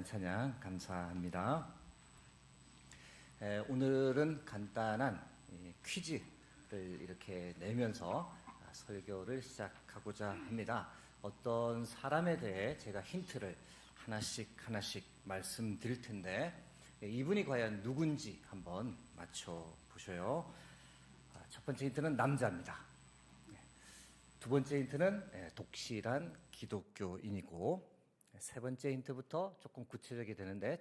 귀한 찬양 감사합니다. 오늘은 간단한 퀴즈를 이렇게 내면서 설교를 시작하고자 합니다. 어떤 사람에 대해 제가 힌트를 하나씩 말씀드릴 텐데 이분이 과연 누군지 한번 맞춰보셔요. 첫 번째 힌트는 남자입니다. 두 번째 힌트는 독실한 기독교인이고, 세 번째 힌트부터 조금 구체적이 되는데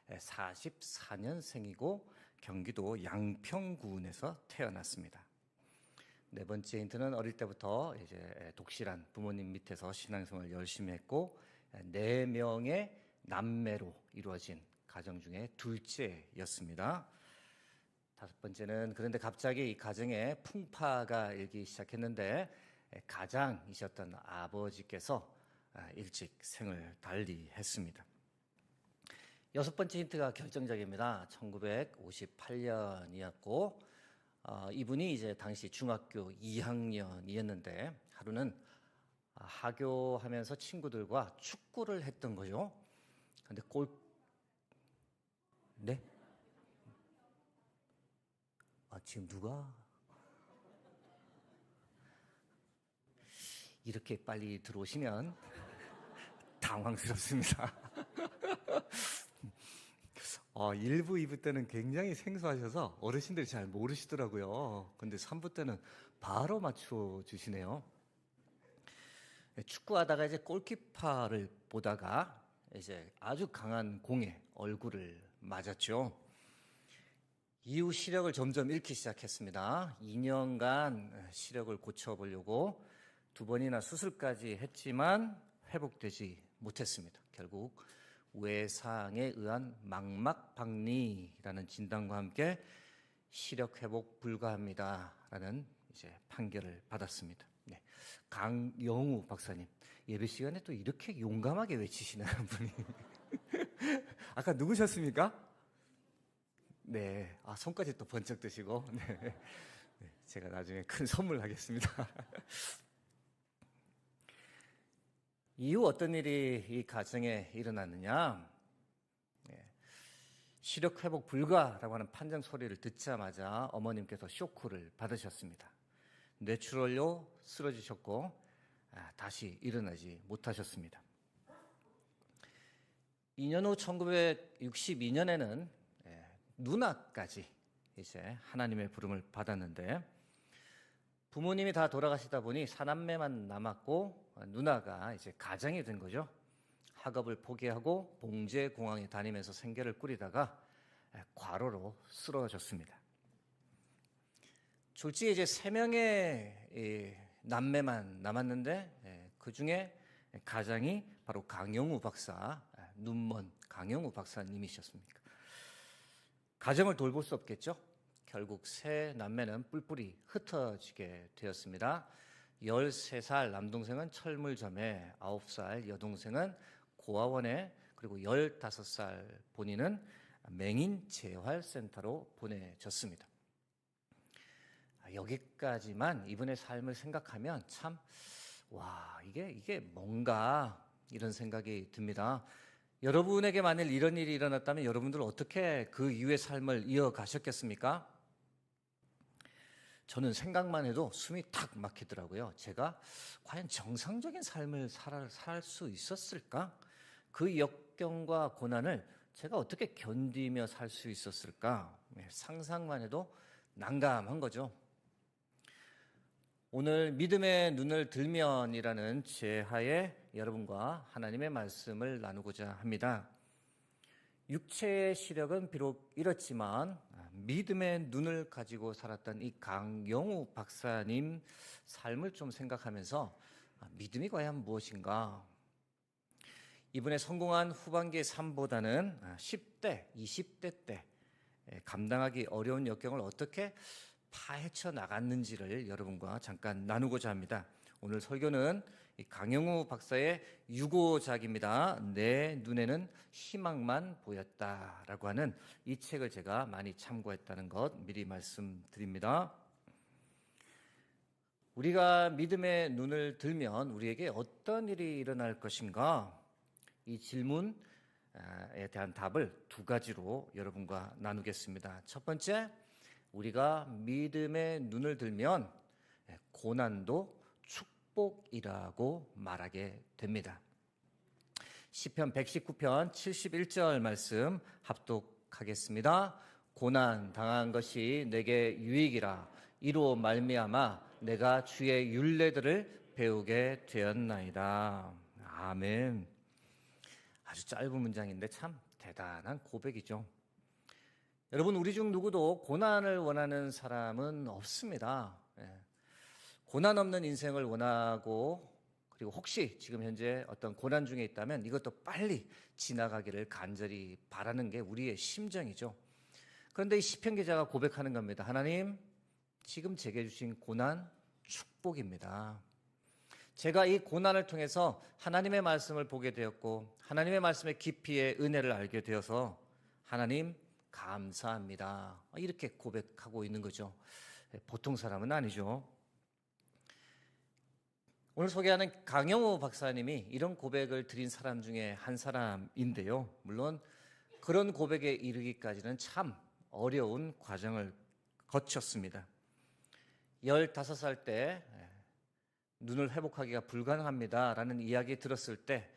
1944년생이고 경기도 양평군에서 태어났습니다. 네 번째 힌트는 어릴 때부터 이제 독실한 부모님 밑에서 신앙생활을 열심히 했고 4명의 남매로 이루어진 가정 중에 둘째였습니다. 다섯 번째는 그런데 갑자기 이 가정에 풍파가 일기 시작했는데 가장이셨던 아버지께서 일찍 생을 달리했습니다. 여섯 번째 힌트가 결정적입니다. 1958년이었고 이분이 이제 당시 중학교 2학년이었는데 하루는 하교하면서 친구들과 축구를 했던 거죠. 근데 네? 지금 누가 이렇게 빨리 들어오시면 당황스럽습니다. 1부, 2부 때는 굉장히 생소하셔서 어르신들이 잘 모르시더라고요. 근데 3부 때는 바로 맞춰주시네요. 축구하다가 이제 골키퍼를 보다가 이제 아주 강한 공에 얼굴을 맞았죠. 이후 시력을 점점 잃기 시작했습니다. 2년간 시력을 고쳐보려고 2번이나 수술까지 했지만 회복되지 못했습니다. 결국 외상에 의한 망막박리라는 진단과 함께 시력 회복 불가합니다라는 이제 판결을 받았습니다. 네. 강영우 박사님, 예배 시간에 또 이렇게 용감하게 외치시는 분이 아까 누구셨습니까? 네, 손까지 또 번쩍 드시고, 네. 제가 나중에 큰 선물 하겠습니다. 이후 어떤 일이 이 가정에 일어났느냐? 시력 회복 불가라고 하는 판정 소리를 듣자마자 어머님께서 쇼크를 받으셨습니다. 뇌출혈로 쓰러지셨고, 다시 일어나지 못하셨습니다. 2년 후 1962년에는 누나까지 이제 하나님의 부름을 받았는데 부모님이 다 돌아가시다 보니 사남매만 남았고 누나가 이제 가장이 된 거죠. 학업을 포기하고 봉제공항에 다니면서 생계를 꾸리다가 과로로 쓰러졌습니다. 졸지에 이제 3명의 남매만 남았는데 그 중에 가장이 바로 강영우 박사, 눈먼 강영우 박사님이셨습니까? 가정을 돌볼 수 없겠죠. 결국 세 남매는 뿔뿔이 흩어지게 되었습니다. 13살 남동생은 철물점에, 9살 여동생은 고아원에, 그리고 15살 본인은 맹인재활센터로 보내졌습니다. 여기까지만 이분의 삶을 생각하면 참, 이게 뭔가 이런 생각이 듭니다. 여러분에게 만일 이런 일이 일어났다면 여러분들은 어떻게 그 이후의 삶을 이어가셨겠습니까? 저는 생각만 해도 숨이 탁 막히더라고요. 제가 과연 정상적인 삶을 살 수 있었을까? 그 역경과 고난을 제가 어떻게 견디며 살 수 있었을까? 상상만 해도 난감한 거죠. 오늘 믿음의 눈을 들면이라는 제하에 여러분과 하나님의 말씀을 나누고자 합니다. 육체의 시력은 비록 잃었지만 믿음의 눈을 가지고 살았던 이 강영우 박사님 삶을 좀 생각하면서 믿음이 과연 무엇인가? 이분의 성공한 후반기의 삶보다는 10대, 20대 때 감당하기 어려운 역경을 어떻게 파헤쳐 나갔는지를 여러분과 잠깐 나누고자 합니다. 오늘 설교는 강영우 박사의 유고작입니다. 내 눈에는 희망만 보였다라고 하는 이 책을 제가 많이 참고했다는 것 미리 말씀드립니다. 우리가 믿음의 눈을 들면 우리에게 어떤 일이 일어날 것인가? 이 질문 대한 답을 두 가지로 여러분과 나누겠습니다. 첫 번째, 우리가 믿음의 눈을 들면 고난도 축복이라고 말하게 됩니다. 시편 119편 71절 말씀 합독하겠습니다. 고난 당한 것이 내게 유익이라. 이로 말미암아 내가 주의 율례들을 배우게 되었나이다. 아멘. 아주 짧은 문장인데 참 대단한 고백이죠. 여러분, 우리 중 누구도 고난을 원하는 사람은 없습니다. 고난 없는 인생을 원하고, 그리고 혹시 지금 현재 어떤 고난 중에 있다면 이것도 빨리 지나가기를 간절히 바라는 게 우리의 심정이죠. 그런데 이 시편 기자가 고백하는 겁니다. 하나님, 지금 제게 주신 고난 축복입니다. 제가 이 고난을 통해서 하나님의 말씀을 보게 되었고 하나님의 말씀의 깊이의 은혜를 알게 되어서 하나님 감사합니다. 이렇게 고백하고 있는 거죠. 보통 사람은 아니죠. 오늘 소개하는 강영우 박사님이 이런 고백을 드린 사람 중에 한 사람인데요. 물론 그런 고백에 이르기까지는 참 어려운 과정을 거쳤습니다. 15살 때 눈을 회복하기가 불가능합니다라는 이야기 들었을 때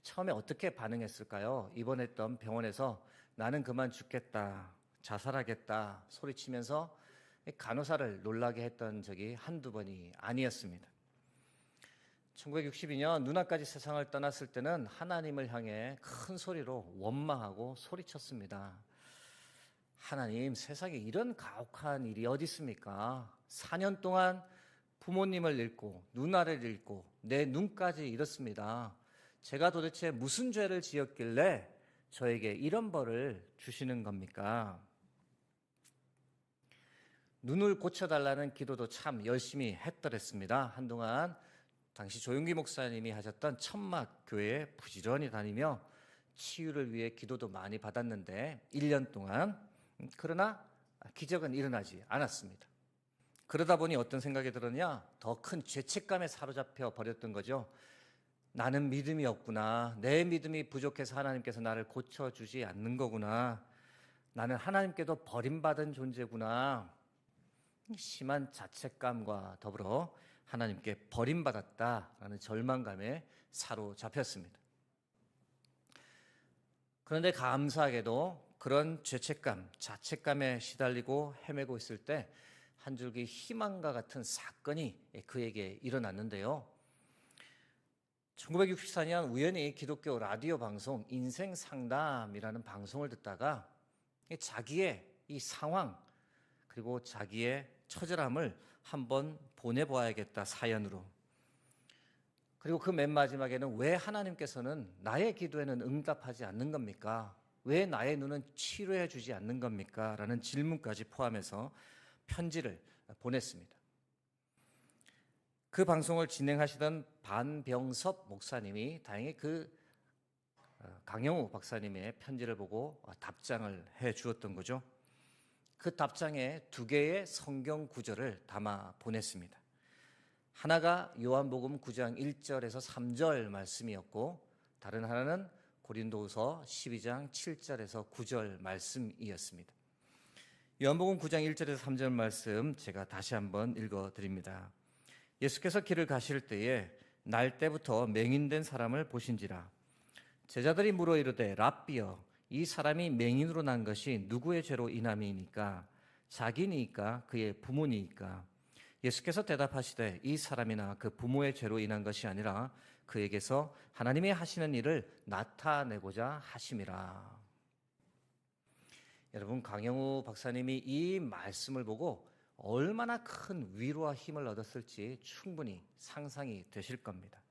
처음에 어떻게 반응했을까요? 입원했던 병원에서 나는 그만 죽겠다, 자살하겠다 소리치면서 간호사를 놀라게 했던 적이 한두 번이 아니었습니다. 1962년 누나까지 세상을 떠났을 때는 하나님을 향해 큰 소리로 원망하고 소리쳤습니다. 하나님, 세상에 이런 가혹한 일이 어디 있습니까? 4년 동안 부모님을 잃고 누나를 잃고 내 눈까지 잃었습니다. 제가 도대체 무슨 죄를 지었길래 저에게 이런 벌을 주시는 겁니까? 눈을 고쳐달라는 기도도 참 열심히 했더랬습니다. 한동안 당시 조용기 목사님이 하셨던 천막교회에 부지런히 다니며 치유를 위해 기도도 많이 받았는데 1년 동안, 그러나 기적은 일어나지 않았습니다. 그러다 보니 어떤 생각이 들었냐? 더 큰 죄책감에 사로잡혀 버렸던 거죠. 나는 믿음이 없구나. 내 믿음이 부족해서 하나님께서 나를 고쳐주지 않는 거구나. 나는 하나님께도 버림받은 존재구나. 심한 자책감과 더불어 하나님께 버림받았다라는 절망감에 사로잡혔습니다. 그런데 감사하게도 그런 죄책감, 자책감에 시달리고 헤매고 있을 때 한 줄기 희망과 같은 사건이 그에게 일어났는데요. 1964년 우연히 기독교 라디오 방송 인생상담이라는 방송을 듣다가 자기의 이 상황 그리고 자기의 처절함을 한번 보내보아야겠다, 사연으로. 그리고 그 맨 마지막에는 왜 하나님께서는 나의 기도에는 응답하지 않는 겁니까? 왜 나의 눈은 치료해 주지 않는 겁니까? 라는 질문까지 포함해서 편지를 보냈습니다. 그 방송을 진행하시던 반병섭 목사님이 다행히 그 강영우 박사님의 편지를 보고 답장을 해 주었던 거죠. 그 답장에 2개의 성경 구절을 담아 보냈습니다. 하나가 요한복음 9장 1절에서 3절 말씀이었고 다른 하나는 고린도후서 12장 7절에서 9절 말씀이었습니다. 요한복음 9장 1절에서 3절 말씀 제가 다시 한번 읽어드립니다. 예수께서 길을 가실 때에 날 때부터 맹인된 사람을 보신지라. 제자들이 물어 이르되 랍비여, 이 사람이 맹인으로 난 것이 누구의 죄로 인함이니까? 자기니까 그의 부모니까? 예수께서 대답하시되 이 사람이나 그 부모의 죄로 인한 것이 아니라 그에게서 하나님이 하시는 일을 나타내고자 하심이라. 여러분, 강영우 박사님이 이 말씀을 보고 얼마나 큰 위로와 힘을 얻었을지 충분히 상상이 되실 겁니다.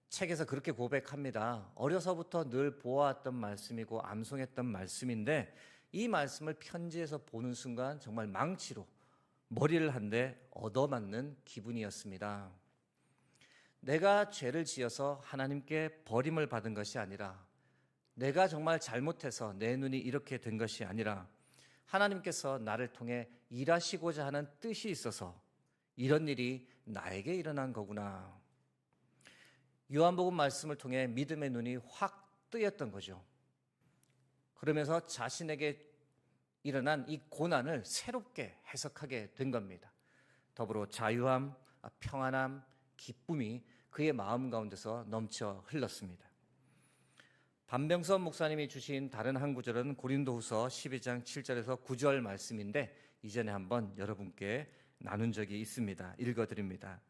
책에서 그렇게 고백합니다. 어려서부터 늘 보아왔던 말씀이고 암송했던 말씀인데 이 말씀을 편지에서 보는 순간 정말 망치로 머리를 한 대 얻어맞는 기분이었습니다. 내가 죄를 지어서 하나님께 버림을 받은 것이 아니라, 내가 정말 잘못해서 내 눈이 이렇게 된 것이 아니라 하나님께서 나를 통해 일하시고자 하는 뜻이 있어서 이런 일이 나에게 일어난 거구나. 요한복음 말씀을 통해 믿음의 눈이 확 뜨였던 거죠. 그러면서 자신에게 일어난 이 고난을 새롭게 해석하게 된 겁니다. 더불어 자유함, 평안함, 기쁨이 그의 마음 가운데서 넘쳐 흘렀습니다. 반병선 목사님이 주신 다른 한 구절은 고린도후서 12장 7절에서 9절 말씀인데 이전에 한번 여러분께 나눈 적이 있습니다. 읽어드립니다.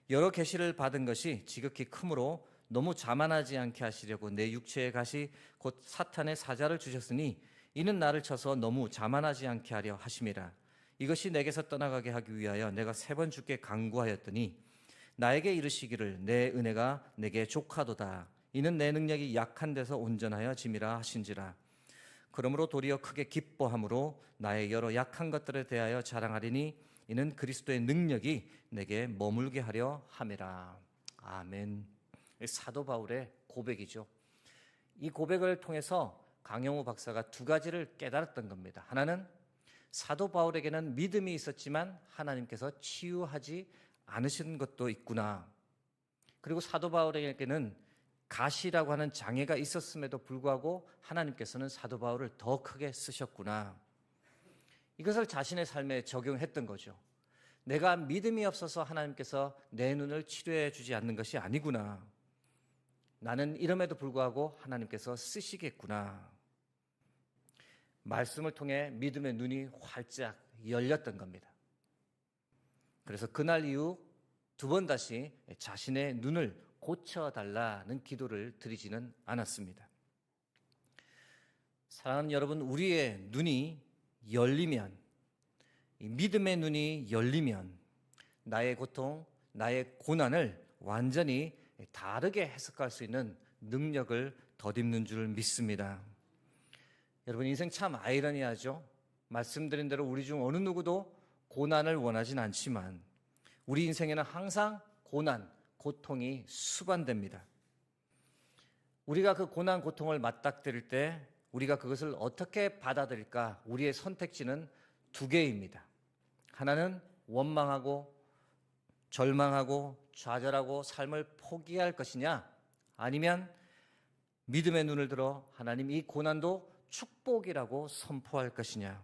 여러 계시를 받은 것이 지극히 크므로 너무 자만하지 않게 하시려고 내 육체의 가시 곧 사탄의 사자를 주셨으니 이는 나를 쳐서 너무 자만하지 않게 하려 하심이라. 이것이 내게서 떠나가게 하기 위하여 내가 3번 주께 간구하였더니 나에게 이르시기를 내 은혜가 내게 족하도다. 이는 내 능력이 약한 데서 온전하여 짐이라 하신지라. 그러므로 도리어 크게 기뻐함으로 나의 여러 약한 것들에 대하여 자랑하리니 이는 그리스도의 능력이 내게 머물게 하려 함이라. 아멘. 사도 바울의 고백이죠. 이 고백을 통해서 강영우 박사가 2가지를 깨달았던 겁니다. 하나는 사도 바울에게는 믿음이 있었지만 하나님께서 치유하지 않으신 것도 있구나. 그리고 사도 바울에게는 가시라고 하는 장애가 있었음에도 불구하고 하나님께서는 사도 바울을 더 크게 쓰셨구나. 이것을 자신의 삶에 적용했던 거죠. 내가 믿음이 없어서 하나님께서 내 눈을 치료해 주지 않는 것이 아니구나. 나는 이름에도 불구하고 하나님께서 쓰시겠구나. 말씀을 통해 믿음의 눈이 활짝 열렸던 겁니다. 그래서 그날 이후 2번 다시 자신의 눈을 고쳐달라는 기도를 드리지는 않았습니다. 사랑하는 여러분, 우리의 눈이 열리면, 이 믿음의 눈이 열리면 나의 고통, 나의 고난을 완전히 다르게 해석할 수 있는 능력을 덧입는 줄 믿습니다. 여러분, 인생 참 아이러니하죠. 말씀드린 대로 우리 중 어느 누구도 고난을 원하진 않지만 우리 인생에는 항상 고난, 고통이 수반됩니다. 우리가 그 고난, 고통을 맞닥뜨릴 때 우리가 그것을 어떻게 받아들일까? 우리의 선택지는 2개입니다. 하나는 원망하고 절망하고 좌절하고 삶을 포기할 것이냐, 아니면 믿음의 눈을 들어 하나님 이 고난도 축복이라고 선포할 것이냐.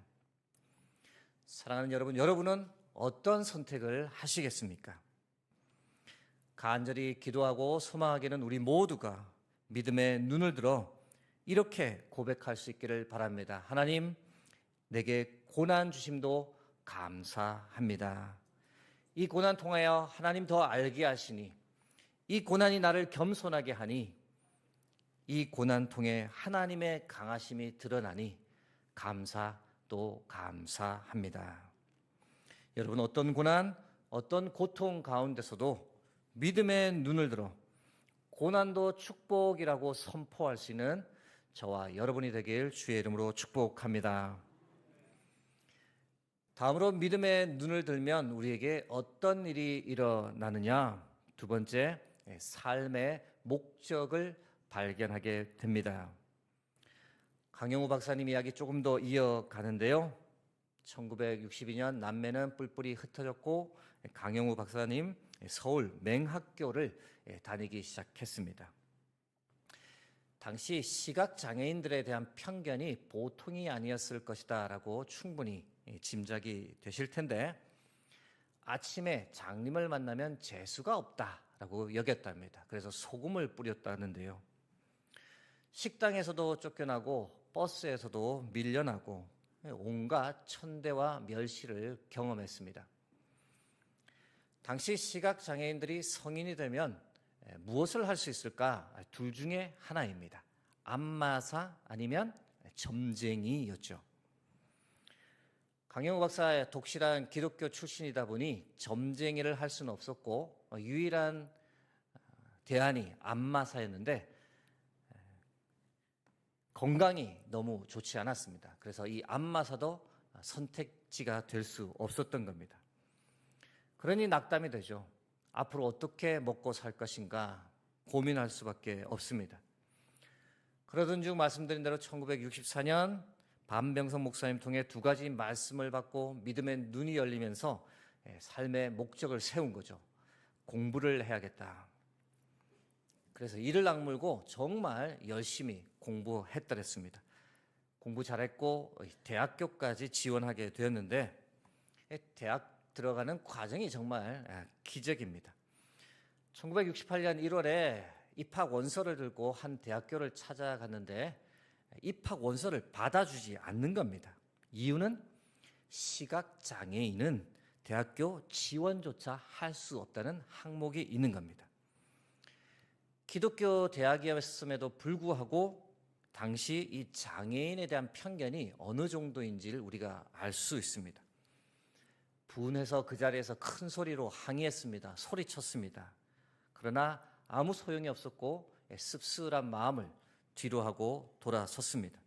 사랑하는 여러분, 여러분은 어떤 선택을 하시겠습니까? 간절히 기도하고 소망하기는 우리 모두가 믿음의 눈을 들어 이렇게 고백할 수 있기를 바랍니다. 하나님, 내게 고난 주심도 감사합니다. 이 고난 통하여 하나님 더 알게 하시니, 이 고난이 나를 겸손하게 하니, 이 고난 통해 하나님의 강하심이 드러나니 감사 또 감사합니다. 여러분, 어떤 고난, 어떤 고통 가운데서도 믿음의 눈을 들어 고난도 축복이라고 선포할 수 있는 저와 여러분이 되길 주의 이름으로 축복합니다. 다음으로 믿음의 눈을 들면 우리에게 어떤 일이 일어나느냐? 2번째, 삶의 목적을 발견하게 됩니다. 강영우 박사님 이야기 조금 더 이어가는데요. 1962년 남매는 뿔뿔이 흩어졌고 강영우 박사님 서울 맹학교를 다니기 시작했습니다. 당시 시각장애인들에 대한 편견이 보통이 아니었을 것이다 라고 충분히 짐작이 되실 텐데, 아침에 장님을 만나면 재수가 없다라고 여겼답니다. 그래서 소금을 뿌렸다는데요. 식당에서도 쫓겨나고 버스에서도 밀려나고 온갖 천대와 멸시를 경험했습니다. 당시 시각장애인들이 성인이 되면 무엇을 할 수 있을까? 2 중에 하나입니다. 안마사 아니면 점쟁이였죠. 강영우 박사의 독실한 기독교 출신이다 보니 점쟁이를 할 수는 없었고 유일한 대안이 안마사였는데 건강이 너무 좋지 않았습니다. 그래서 이 안마사도 선택지가 될 수 없었던 겁니다. 그러니 낙담이 되죠. 앞으로 어떻게 먹고 살 것인가 고민할 수밖에 없습니다. 그러던 중 말씀드린 대로 1964년 반병선 목사님 통해 2가지 말씀을 받고 믿음의 눈이 열리면서 삶의 목적을 세운 거죠. 공부를 해야겠다. 그래서 이를 악물고 정말 열심히 공부했더랬습니다. 공부 잘했고 대학교까지 지원하게 되었는데 대학 들어가는 과정이 정말 기적입니다. 1968년 1월에 입학 원서를 들고 한 대학교를 찾아갔는데 입학 원서를 받아주지 않는 겁니다. 이유는 시각장애인은 대학교 지원조차 할 수 없다는 항목이 있는 겁니다. 기독교 대학이었음에도 불구하고 당시 이 장애인에 대한 편견이 어느 정도인지를 우리가 알 수 있습니다. 분해서 그 자리에서 큰 소리로 항의했습니다. 소리쳤습니다. 그러나 아무 소용이 없었고 씁쓸한 마음을 뒤로 하고 돌아섰습니다.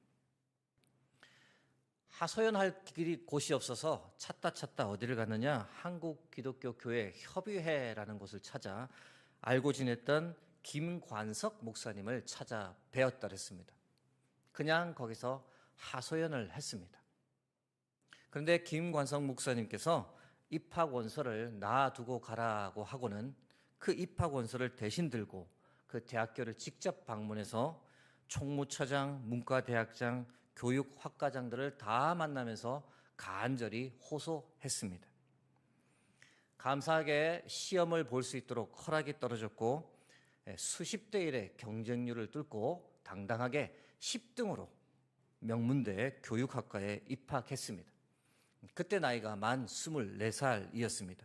하소연할 곳이 없어서 찾다 어디를 갔느냐, 한국기독교교회 협의회라는 곳을 찾아 알고 지냈던 김관석 목사님을 찾아 뵈었다 그랬습니다. 그냥 거기서 하소연을 했습니다. 그런데 김관석 목사님께서 입학 원서를 놔두고 가라고 하고는 그 입학 원서를 대신 들고 그 대학교를 직접 방문해서 총무처장, 문과대학장, 교육학과장들을 다 만나면서 간절히 호소했습니다. 감사하게 시험을 볼 수 있도록 허락이 떨어졌고 수십 대 1의 경쟁률을 뚫고 당당하게 10등으로 명문대 교육학과에 입학했습니다. 그때 나이가 만 24살이었습니다.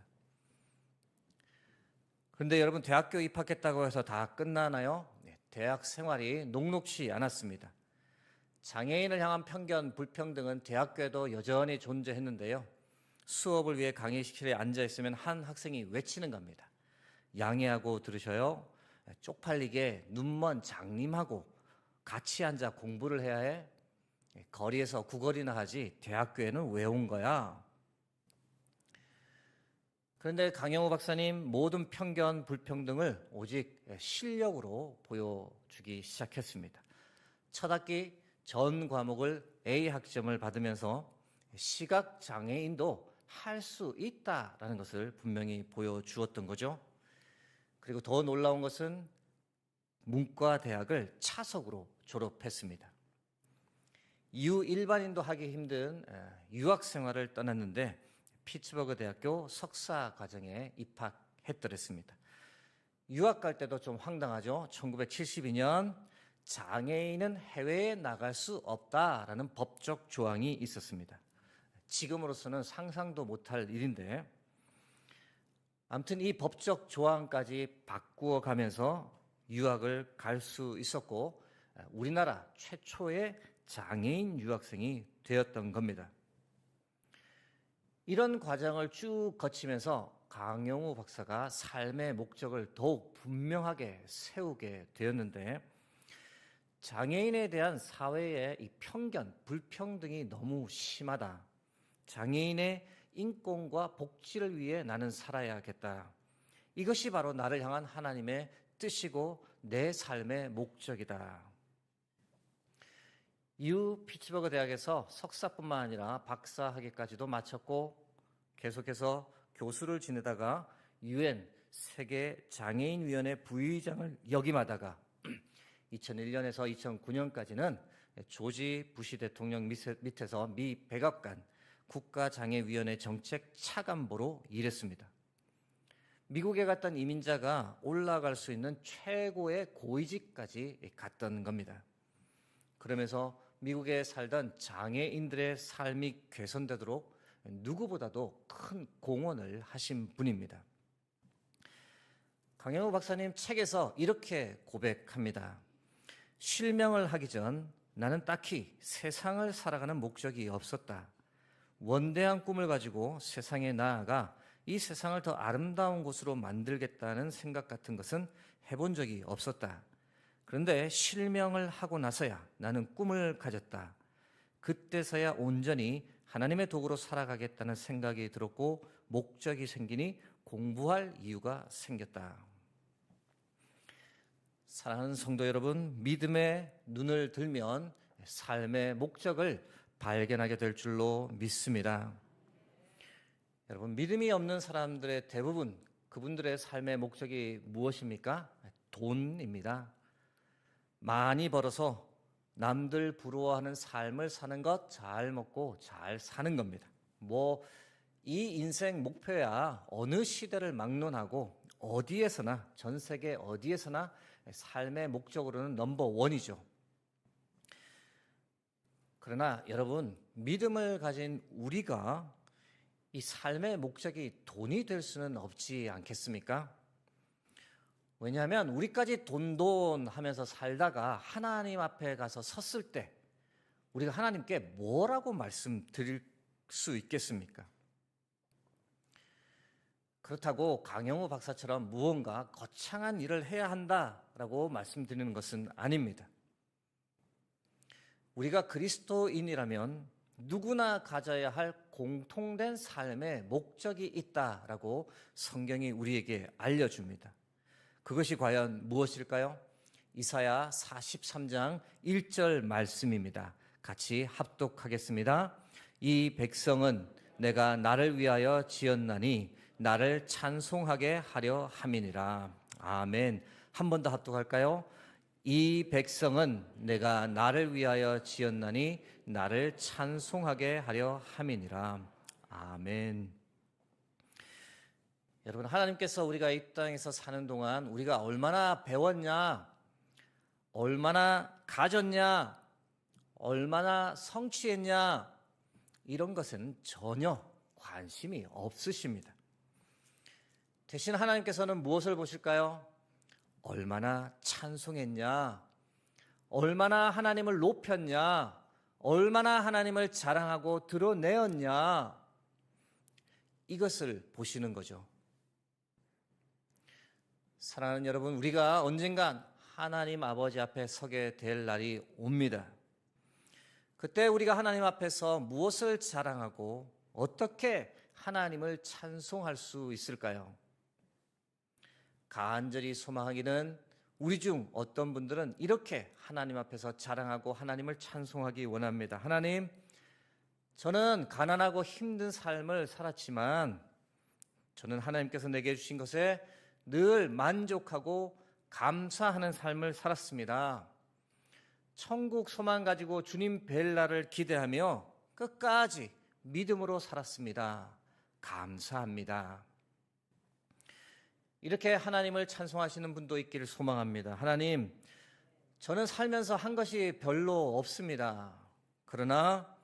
그런데 여러분, 대학교 입학했다고 해서 다 끝나나요? 대학 생활이 녹록지 않았습니다. 장애인을 향한 편견, 불평등은 대학교에도 여전히 존재했는데요. 수업을 위해 강의실에 앉아있으면 한 학생이 외치는 겁니다. 양해하고 들으셔요. 쪽팔리게 눈먼 장님하고 같이 앉아 공부를 해야 해? 거리에서 구걸이나 하지 대학교에는 왜 온 거야? 그런데 강영우 박사님, 모든 편견, 불평등을 오직 실력으로 보여주기 시작했습니다. 첫 학기 전 과목을 A 학점을 받으면서 시각장애인도 할 수 있다라는 것을 분명히 보여주었던 거죠. 그리고 더 놀라운 것은 문과대학을 차석으로 졸업했습니다. 이후 일반인도 하기 힘든 유학생활을 떠났는데 피츠버그 대학교 석사 과정에 입학했더랬습니다. 유학 갈 때도 좀 황당하죠. 1972년 장애인은 해외에 나갈 수 없다라는 법적 조항이 있었습니다. 지금으로서는 상상도 못할 일인데, 아무튼 이 법적 조항까지 바꾸어 가면서 유학을 갈 수 있었고 우리나라 최초의 장애인 유학생이 되었던 겁니다. 이런 과정을 쭉 거치면서 강영우 박사가 삶의 목적을 더욱 분명하게 세우게 되었는데, 장애인에 대한 사회의 이 편견, 불평등이 너무 심하다. 장애인의 인권과 복지를 위해 나는 살아야겠다. 이것이 바로 나를 향한 하나님의 뜻이고 내 삶의 목적이다. 이후 피츠버그 대학에서 석사뿐만 아니라 박사학위까지도 마쳤고 계속해서 교수를 지내다가 UN 세계 장애인위원회 부의장을 역임하다가 2001년에서 2009년까지는 조지 부시 대통령 밑에서 미 백악관 국가장애위원회 정책 차관보로 일했습니다. 미국에 갔던 이민자가 올라갈 수 있는 최고의 고위직까지 갔던 겁니다. 그러면서 미국에 살던 장애인들의 삶이 개선되도록 누구보다도 큰 공헌을 하신 분입니다. 강영우 박사님 책에서 이렇게 고백합니다. 실명을 하기 전 나는 딱히 세상을 살아가는 목적이 없었다. 원대한 꿈을 가지고 세상에 나아가 이 세상을 더 아름다운 곳으로 만들겠다는 생각 같은 것은 해본 적이 없었다. 그런데 실명을 하고 나서야 나는 꿈을 가졌다. 그때서야 온전히 하나님의 도구로 살아가겠다는 생각이 들었고 목적이 생기니 공부할 이유가 생겼다. 사랑하는 성도 여러분, 믿음의 눈을 들면 삶의 목적을 발견하게 될 줄로 믿습니다. 여러분, 믿음이 없는 사람들의 대부분, 그분들의 삶의 목적이 무엇입니까? 돈입니다. 많이 벌어서 남들 부러워하는 삶을 사는 것, 잘 먹고 잘 사는 겁니다. 이 인생 목표야 어느 시대를 막론하고 어디에서나, 전 세계 어디에서나 삶의 목적으로는 넘버 원이죠. 그러나 여러분, 믿음을 가진 우리가 이 삶의 목적이 돈이 될 수는 없지 않겠습니까? 왜냐하면 우리까지 돈 하면서 살다가 하나님 앞에 가서 섰을 때 우리가 하나님께 뭐라고 말씀드릴 수 있겠습니까? 그렇다고 강영우 박사처럼 무언가 거창한 일을 해야 한다라고 말씀드리는 것은 아닙니다. 우리가 그리스도인이라면 누구나 가져야 할 공통된 삶의 목적이 있다라고 성경이 우리에게 알려줍니다. 그것이 과연 무엇일까요? 이사야 43장 1절 말씀입니다. 같이 합독하겠습니다. 이 백성은 내가 나를 위하여 지었나니 나를 찬송하게 하려 함이니라. 아멘. 한 번 더 합독할까요? 이 백성은 내가 나를 위하여 지었나니 나를 찬송하게 하려 함이니라. 아멘. 여러분, 하나님께서 우리가 이 땅에서 사는 동안 우리가 얼마나 배웠냐, 얼마나 가졌냐, 얼마나 성취했냐, 이런 것은 전혀 관심이 없으십니다. 대신 하나님께서는 무엇을 보실까요? 얼마나 찬송했냐, 얼마나 하나님을 높였냐, 얼마나 하나님을 자랑하고 드러내었냐, 이것을 보시는 거죠. 사랑하는 여러분, 우리가 언젠간 하나님 아버지 앞에 서게 될 날이 옵니다. 그때 우리가 하나님 앞에서 무엇을 자랑하고 어떻게 하나님을 찬송할 수 있을까요? 간절히 소망하기는 우리 중 어떤 분들은 이렇게 하나님 앞에서 자랑하고 하나님을 찬송하기 원합니다. 하나님, 저는 가난하고 힘든 삶을 살았지만 저는 하나님께서 내게 주신 것에 늘 만족하고 감사하는 삶을 살았습니다. 천국 소망 가지고 주님 뵐 날을 기대하며 끝까지 믿음으로 살았습니다. 감사합니다. 이렇게 하나님을 찬송하시는 분도 있기를 소망합니다. 하나님, 저는 살면서 한 것이 별로 없습니다. 그러나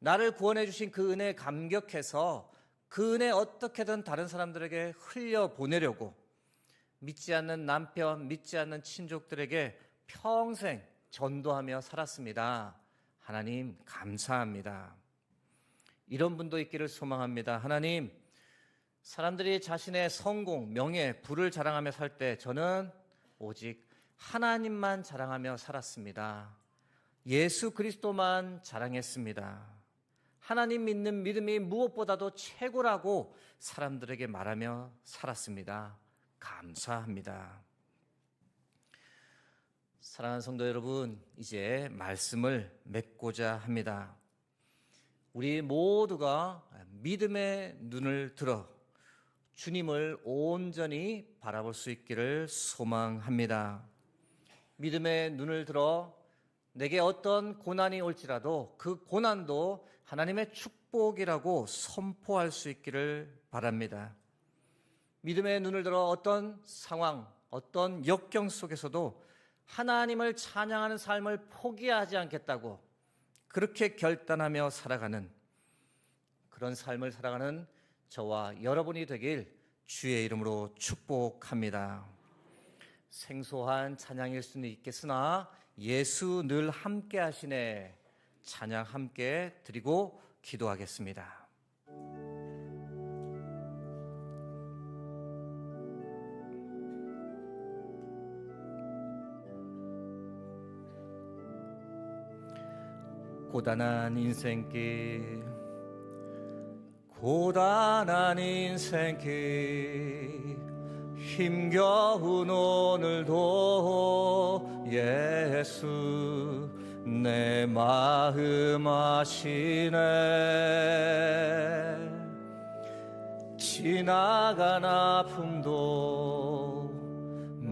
나를 구원해 주신 그 은혜에 감격해서 그 은혜 어떻게든 다른 사람들에게 흘려보내려고 믿지 않는 남편, 믿지 않는 친족들에게 평생 전도하며 살았습니다. 하나님, 감사합니다. 이런 분도 있기를 소망합니다. 하나님, 사람들이 자신의 성공, 명예, 부를 자랑하며 살 때 저는 오직 하나님만 자랑하며 살았습니다. 예수 그리스도만 자랑했습니다. 하나님 믿는 믿음이 무엇보다도 최고라고 사람들에게 말하며 살았습니다. 감사합니다. 사랑하는 성도 여러분, 이제 말씀을 맺고자 합니다. 우리 모두가 믿음의 눈을 들어 주님을 온전히 바라볼 수 있기를 소망합니다. 믿음의 눈을 들어 내게 어떤 고난이 올지라도 그 고난도 하나님의 축복이라고 선포할 수 있기를 바랍니다. 믿음의 눈을 들어 어떤 상황, 어떤 역경 속에서도 하나님을 찬양하는 삶을 포기하지 않겠다고 그렇게 결단하며 살아가는 그런 삶을 살아가는 저와 여러분이 되길 주의 이름으로 축복합니다. 생소한 찬양일 수는 있겠으나 예수 늘 함께 하시네 찬양 함께 드리고 기도하겠습니다. 고단한 인생길 고단한 인생길 힘겨운 오늘도 예수 내 마음 아시네. 지나간 아픔도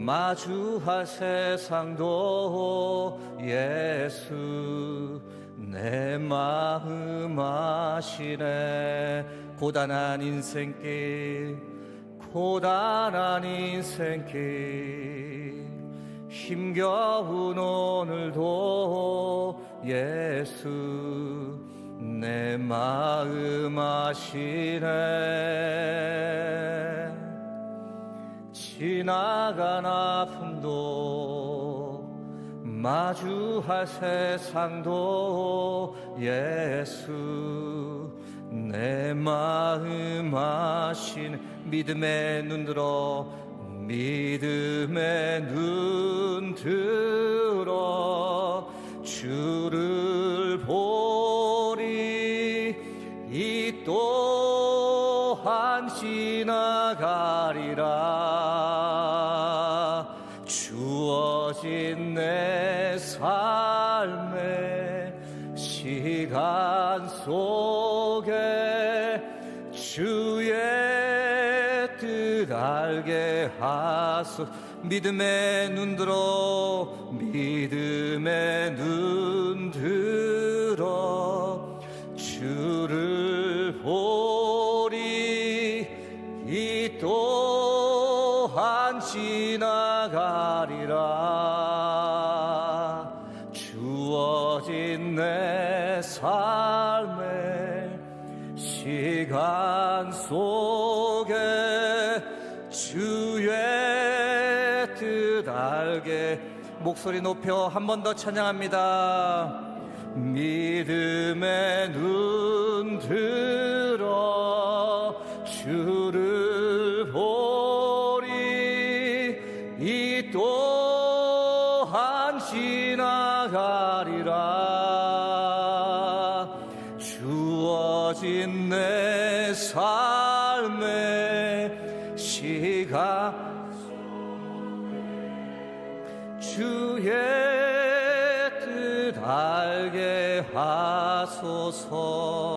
마주할 세상도 예수 내 마음 아시네. 고단한 인생길 힘겨운 오늘도 예수 내 마음 아시네. 지나간 아픔도 마주할 세상도 예수 내 마음 아시네. 믿음의 눈 들어 주를 보리. 이 또한 지나가리라. 주어진 내 삶의 시간 속에 주의 뜻 알게 하소서. 믿음의 눈 들어 주를 보리. 이 또한 지나가리라. 주어진 내 삶의 시간 속에 주의 뜻 알게. 목소리 높여 한 번 더 찬양합니다. 믿음의 눈 들어 주를 보리. 이 또한 지나가리라. 주어진 내 삶의 시간 주의 뜻 알게 하소서.